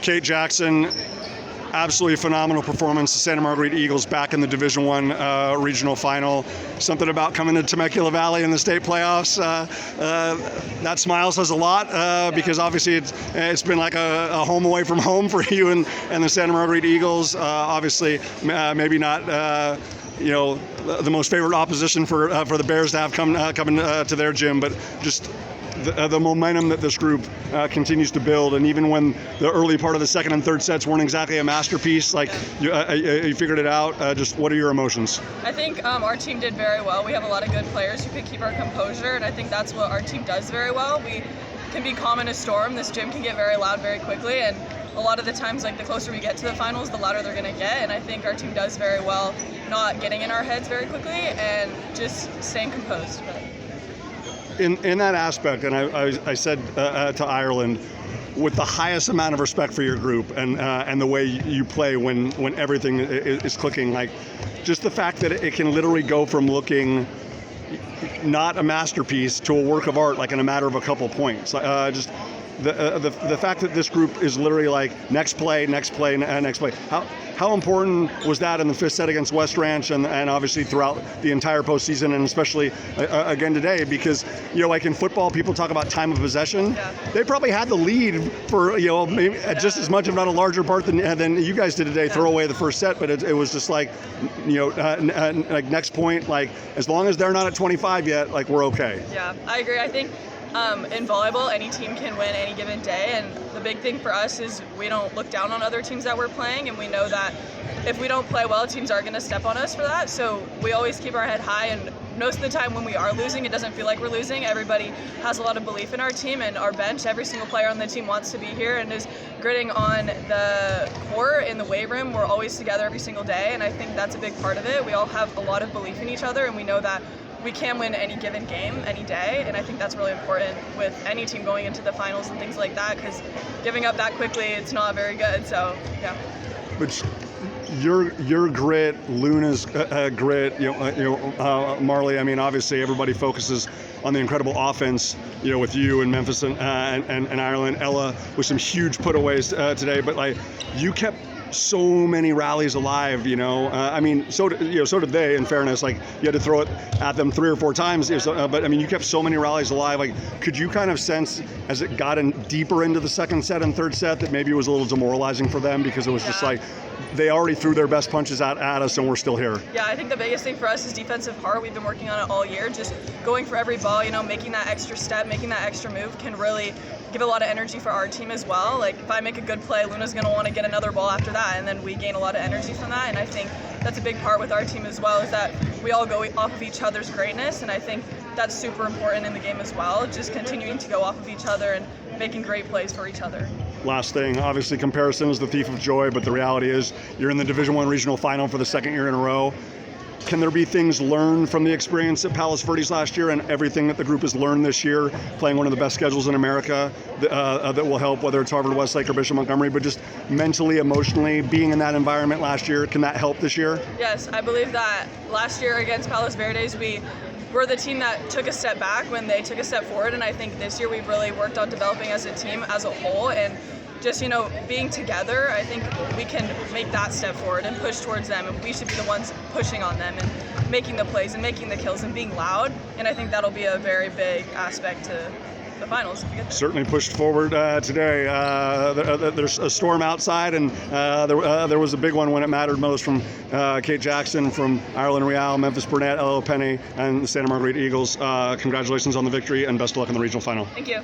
Kate Jackson, absolutely phenomenal performance. The Santa Margarita Eagles back in the Division I regional final. Something about coming to Temecula Valley in the state playoffs. That smile says a lot because obviously it's been like a home away from home for you and the Santa Margarita Eagles. Obviously, maybe not. The most favorite opposition for the Bears to have coming to their gym, but just the momentum that this group continues to build, and even when the early part of the second and third sets weren't exactly a masterpiece, like you figured it out. Just what are your emotions? I think our team did very well. We have a lot of good players who can keep our composure, and I think that's what our team does very well. We can be calm in a storm. This gym can get very loud very quickly, and a lot of the times, like the closer we get to the finals, the louder they're going to get. And I think our team does very well, not getting in our heads very quickly and just staying composed. In that aspect, and I said to Ireland, with the highest amount of respect for your group and the way you play when everything is clicking, like just the fact that it can literally go from looking not a masterpiece to a work of art, like in a matter of a couple points. Just the fact that this group is literally like next play. How important was that in the fifth set against West Ranch and obviously throughout the entire postseason, and especially again today? Because like in football, people talk about time of possession. Yeah. They probably had the lead for maybe just as much, if not a larger part than you guys did today. Yeah. Throw away the first set, but it was just like like next point. Like as long as they're not at 25 yet, like we're okay. Yeah, I agree. I think. In volleyball, any team can win any given day, and the big thing for us is we don't look down on other teams that we're playing, and we know that if we don't play well, teams are going to step on us for that. So we always keep our head high, and most of the time when we are losing, it doesn't feel like we're losing. Everybody has a lot of belief in our team and our bench. Every single player on the team wants to be here and is gritting on the court in the weight room. We're always together every single day, and I think that's a big part of it. We all have a lot of belief in each other, and we know that we can win any given game, any day, and I think that's really important with any team going into the finals and things like that, because giving up that quickly, it's not very good, so, yeah. But your grit, Luna's grit, Marley, I mean, obviously everybody focuses on the incredible offense, with you and Memphis and Ireland. Ella with some huge putaways today, but like you kept so many rallies alive, I mean, so did they, in fairness. Like, you had to throw it at them 3 or 4 times, but I mean, you kept so many rallies alive. Like, could you kind of sense, as it got deeper into the second set and third set, that maybe it was a little demoralizing for them, because it was just like, they already threw their best punches at us and we're still here? Yeah, I think the biggest thing for us is defensive heart. We've been working on it all year, just going for every ball, making that extra step, making that extra move can really give a lot of energy for our team as well. Like, if I make a good play, Luna's going to want to get another ball after that, and then we gain a lot of energy from that. And I think that's a big part with our team as well, is that we all go off of each other's greatness, and I think that's super important in the game as well, just continuing to go off of each other and making great plays for each other. Last thing, obviously comparison is the thief of joy, but the reality is you're in the Division I regional final for the second year in a row. Can there be things learned from the experience at Palos Verdes last year and everything that the group has learned this year, playing one of the best schedules in America, that will help, whether it's Harvard-Westlake or Bishop Montgomery, but just mentally, emotionally, being in that environment last year, can that help this year? Yes, I believe that last year against Palos Verdes, we're the team that took a step back when they took a step forward, and I think this year we've really worked on developing as a team as a whole, and just, being together, I think we can make that step forward and push towards them, and we should be the ones pushing on them and making the plays and making the kills and being loud, and I think that'll be a very big aspect to the finals. Certainly pushed forward today. There's a storm outside, and there was a big one when it mattered most from Kate Jackson, from Ireland Real, Memphis Burnett, Ella Penny, and the Santa Margarita Eagles. Congratulations on the victory, and best of luck in the regional final. Thank you.